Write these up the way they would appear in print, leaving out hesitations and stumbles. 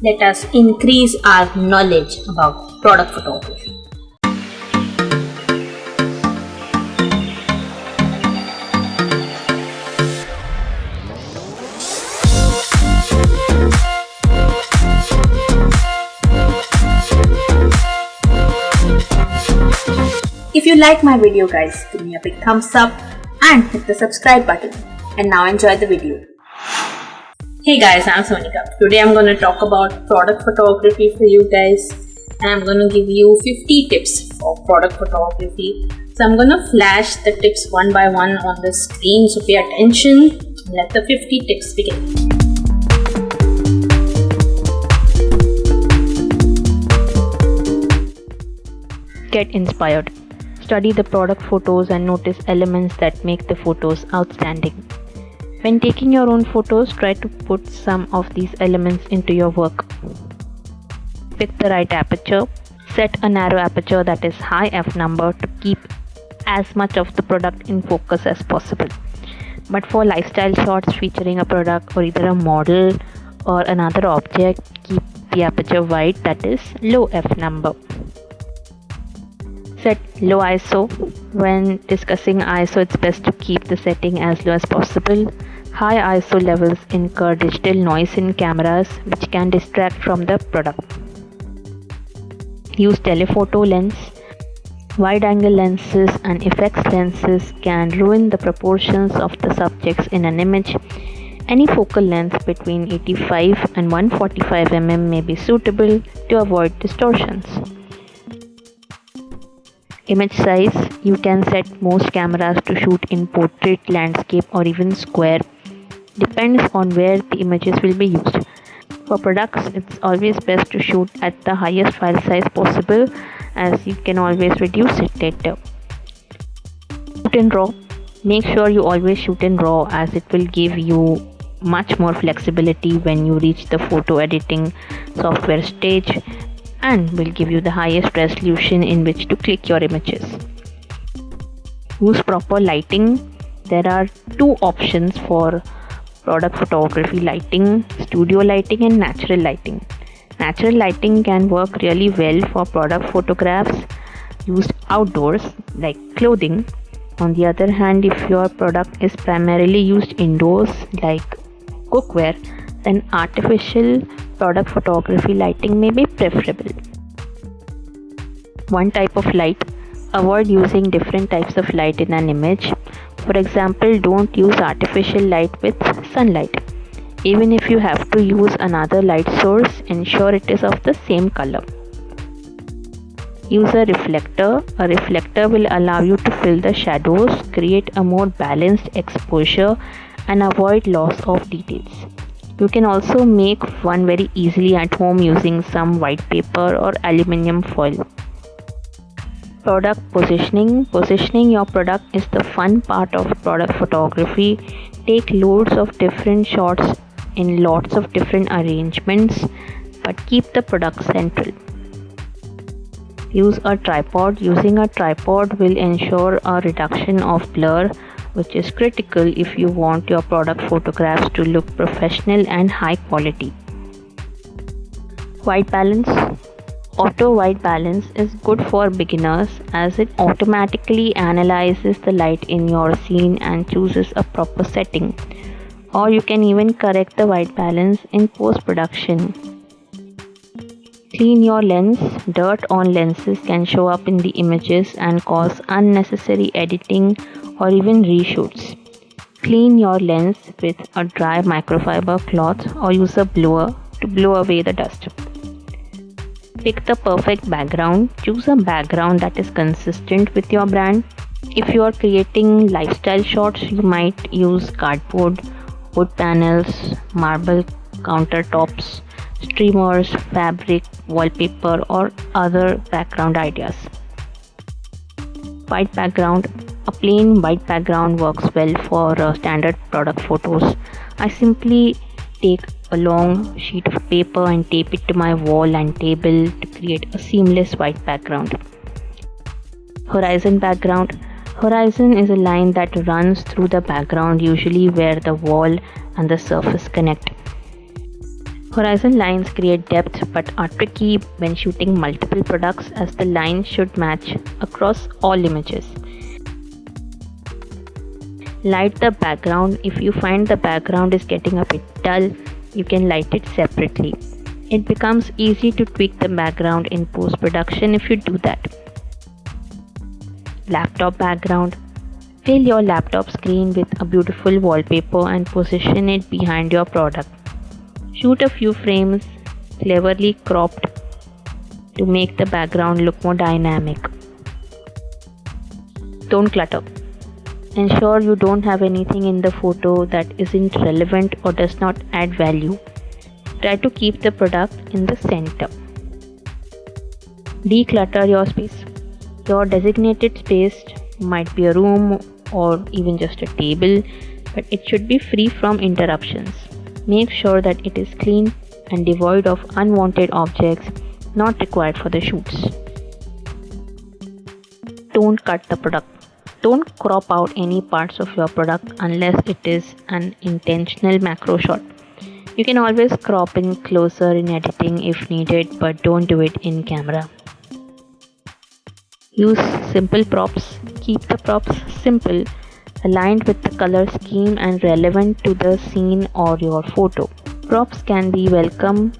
Let us increase our knowledge about product photography. If you like my video guys, give me a big thumbs up and hit the subscribe button. And now enjoy the video. Hey guys, I'm Sonika. Today I'm going to talk about product photography for you guys. And I'm going to give you 50 tips for product photography. So I'm going to flash the tips one by one on the screen. So pay attention and let the 50 tips begin. Get inspired. Study the product photos and notice elements that make the photos outstanding. When taking your own photos, try to put some of these elements into your work. Pick the right aperture. Set a narrow aperture that is high f-number to keep as much of the product in focus as possible. But for lifestyle shots featuring a product or either a model or another object, keep the aperture wide, that is low f-number. Set low ISO. When discussing ISO, it's best to keep the setting as low as possible. High ISO levels incur digital noise in cameras, which can distract from the product. Use telephoto lens. Wide-angle lenses and effects lenses can ruin the proportions of the subjects in an image. Any focal length between 85 and 145 mm may be suitable to avoid distortions. Image size. You can set most cameras to shoot in portrait, landscape or even square. Depends on where the images will be used. For products, it's always best to shoot at the highest file size possible, as you can always reduce it later. Shoot in RAW. Make sure you always shoot in RAW, as it will give you much more flexibility when you reach the photo editing software stage, and will give you the highest resolution in which to click your images. Use proper lighting. There are two options for product photography lighting: studio lighting and natural lighting. Natural lighting can work really well for product photographs used outdoors like clothing. On the other hand, if your product is primarily used indoors like cookware, then artificial product photography lighting may be preferable. One type of light. Avoid using different types of light in an image. For example, don't use artificial light with sunlight. Even if you have to use another light source, ensure it is of the same color. Use a reflector. A reflector will allow you to fill the shadows, create a more balanced exposure, and avoid loss of details. You can also make one very easily at home using some white paper or aluminium foil. Product positioning. Positioning your product is the fun part of product photography. Take loads of different shots in lots of different arrangements, but keep the product central. Use a tripod. Using a tripod will ensure a reduction of blur, which is critical if you want your product photographs to look professional and high quality. White balance. Auto white balance is good for beginners, as it automatically analyzes the light in your scene and chooses a proper setting. Or you can even correct the white balance in post-production. Clean your lens. Dirt on lenses can show up in the images and cause unnecessary editing or even reshoots. Clean your lens with a dry microfiber cloth or use a blower to blow away the dust. Pick the perfect background. Choose a background that is consistent with your brand. If you are creating lifestyle shots, you might use cardboard, wood panels, marble countertops, streamers, fabric, wallpaper, or other background ideas. White background. A plain white background works well for standard product photos. I simply take a long sheet of paper and tape it to my wall and table to create a seamless white background. Horizon background. Horizon is a line that runs through the background, usually where the wall and the surface connect. Horizon lines create depth but are tricky when shooting multiple products as the lines should match across all images. Light the background. If you find the background is getting a bit dull, you can light it separately. It becomes easy to tweak the background in post-production if you do that. Laptop background. Fill your laptop screen with a beautiful wallpaper and position it behind your product. Shoot a few frames, cleverly cropped, to make the background look more dynamic. Don't clutter. Ensure you don't have anything in the photo that isn't relevant or does not add value. Try to keep the product in the center. Declutter your space. Your designated space might be a room or even just a table, but it should be free from interruptions. Make sure that it is clean and devoid of unwanted objects not required for the shoots. Don't cut the product. Don't crop out any parts of your product unless it is an intentional macro shot. You can always crop in closer in editing if needed, but don't do it in camera. Use simple props. Keep the props simple, aligned with the color scheme and relevant to the scene or your photo. Props can be welcome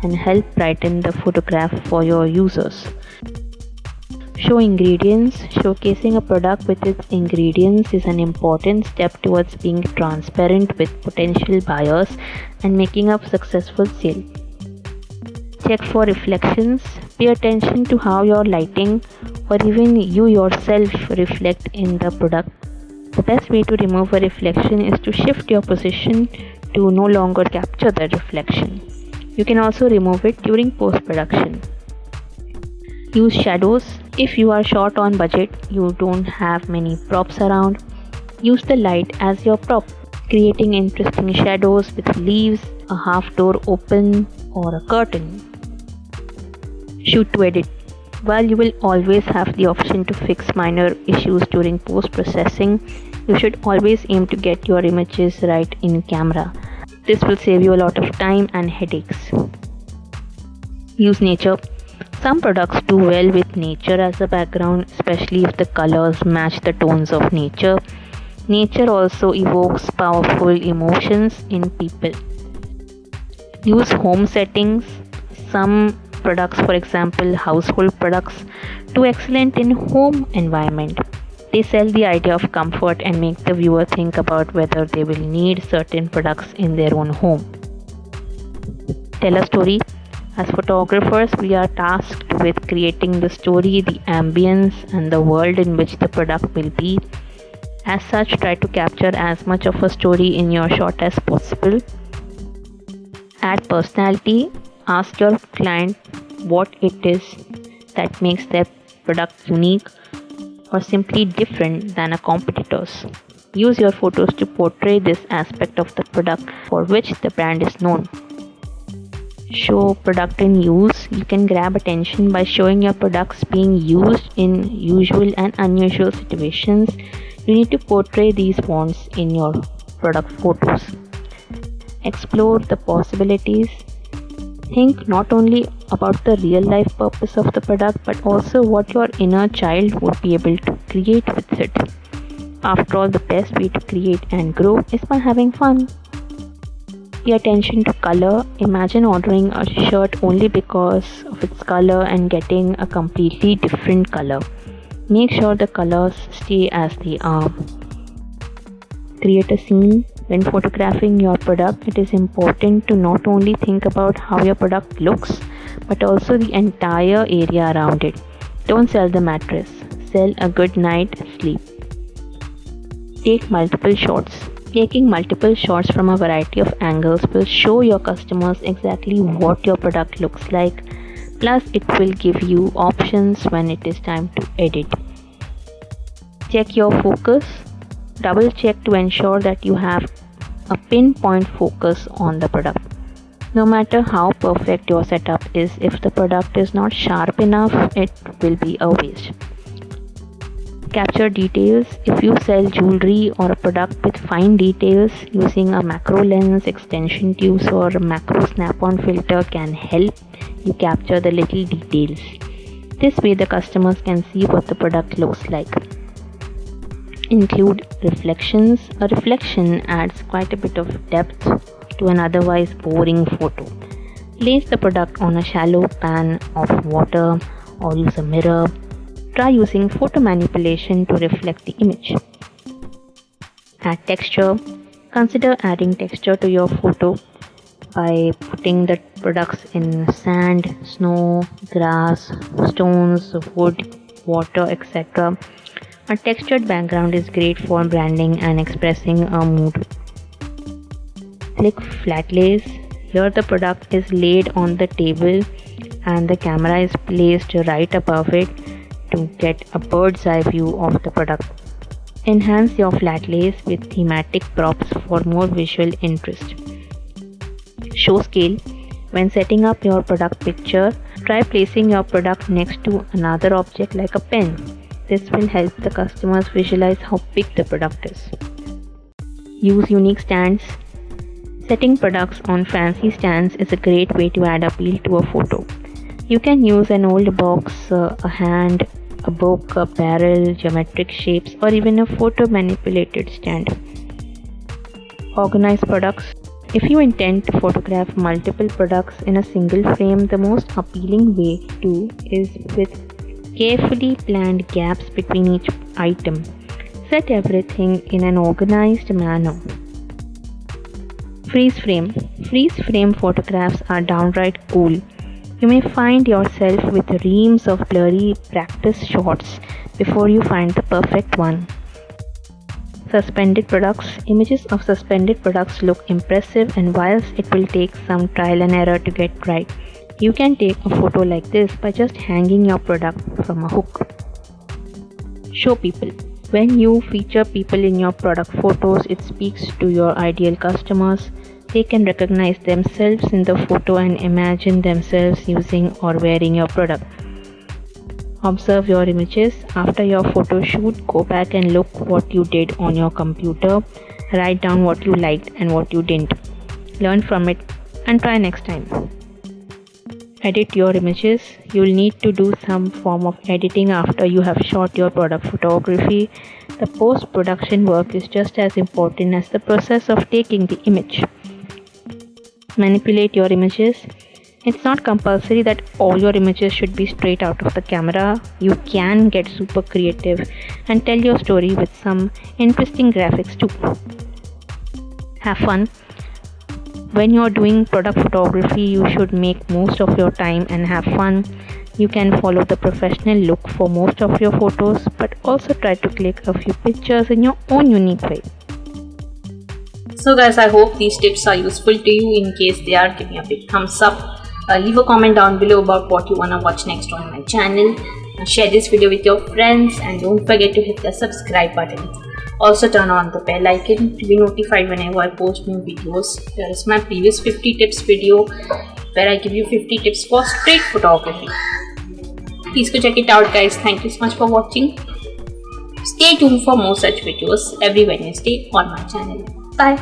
and help brighten the photograph for your users. Show ingredients. Showcasing a product with its ingredients is an important step towards being transparent with potential buyers and making a successful sale. Check for reflections. Pay attention to how your lighting or even you yourself reflect in the product. The best way to remove a reflection is to shift your position to no longer capture the reflection. You can also remove it during post-production. Use shadows. If you are short on budget, you don't have many props around, use the light as your prop, creating interesting shadows with leaves, a half door open, or a curtain. Shoot to edit. While you will always have the option to fix minor issues during post-processing, you should always aim to get your images right in camera. This will save you a lot of time and headaches. Use nature. Some products do well with nature as a background, especially if the colors match the tones of nature. Nature also evokes powerful emotions in people. Use home settings. Some products, for example household products, do excellent in home environment. They sell the idea of comfort and make the viewer think about whether they will need certain products in their own home. Tell a story. As photographers, we are tasked with creating the story, the ambience, and the world in which the product will be. As such, try to capture as much of a story in your shot as possible. Add personality. Ask your client what it is that makes their product unique or simply different than a competitor's. Use your photos to portray this aspect of the product for which the brand is known. Show product in use. You can grab attention by showing your products being used in usual and unusual situations. You need to portray these wants in your product photos. Explore the possibilities. Think not only about the real life purpose of the product but also what your inner child would be able to create with it. After all, the best way to create and grow is by having fun. Pay attention to color. Imagine ordering a shirt only because of its color and getting a completely different color. Make sure the colors stay as they are. Create a scene. When photographing your product, it is important to not only think about how your product looks, but also the entire area around it. Don't sell the mattress. Sell a good night's sleep. Take multiple shots. Taking multiple shots from a variety of angles will show your customers exactly what your product looks like. Plus, it will give you options when it is time to edit. Check your focus. Double check to ensure that you have a pinpoint focus on the product. No matter how perfect your setup is, if the product is not sharp enough, it will be a waste. Capture details. If you sell jewelry or a product with fine details, using a macro lens, extension tubes, or a macro snap-on filter can help you capture the little details. This way the customers can see what the product looks like. Include reflections. A reflection adds quite a bit of depth to an otherwise boring photo. Place the product on a shallow pan of water or use a mirror. Try using photo manipulation to reflect the image. Add texture. Consider adding texture to your photo by putting the products in sand, snow, grass, stones, wood, water, etc. A textured background is great for branding and expressing a mood. Click flat lays. Here the product is laid on the table and the camera is placed right above it to get a bird's eye view of the product. Enhance your flat lays with thematic props for more visual interest. Show scale. When setting up your product picture, try placing your product next to another object like a pen. This will help the customers visualize how big the product is. Use unique stands. Setting products on fancy stands is a great way to add appeal to a photo. You can use an old box, a hand, a book, a barrel, geometric shapes, or even a photo manipulated stand. Organize products. If you intend to photograph multiple products in a single frame, the most appealing way to is with carefully planned gaps between each item. Set everything in an organized manner. Freeze frame. Freeze frame photographs are downright cool. You may find yourself with reams of blurry practice shots before you find the perfect one. Suspended products. Images of suspended products look impressive, and whilst it will take some trial and error to get right, you can take a photo like this by just hanging your product from a hook. Show people. When you feature people in your product photos, it speaks to your ideal customers. They can recognize themselves in the photo and imagine themselves using or wearing your product. Observe your images. After your photo shoot, go back and look what you did on your computer. Write down what you liked and what you didn't. Learn from it and try next time. Edit your images. You'll need to do some form of editing after you have shot your product photography. The post-production work is just as important as the process of taking the image. Manipulate your images. It's not compulsory that all your images should be straight out of the camera. You can get super creative and tell your story with some interesting graphics too. Have fun. When you're doing product photography, you should make most of your time and have fun. You can follow the professional look for most of your photos, but also try to click a few pictures in your own unique way. So guys, I hope these tips are useful to you. In case they are, give me a big thumbs up. Leave a comment down below about what you wanna watch next on my channel. Share this video with your friends and don't forget to hit the subscribe button. Also turn on the bell icon to be notified whenever I post new videos. There is my previous 50 tips video where I give you 50 tips for street photography. Please go check it out guys. Thank you so much for watching. Stay tuned for more such videos every Wednesday on my channel. Bye.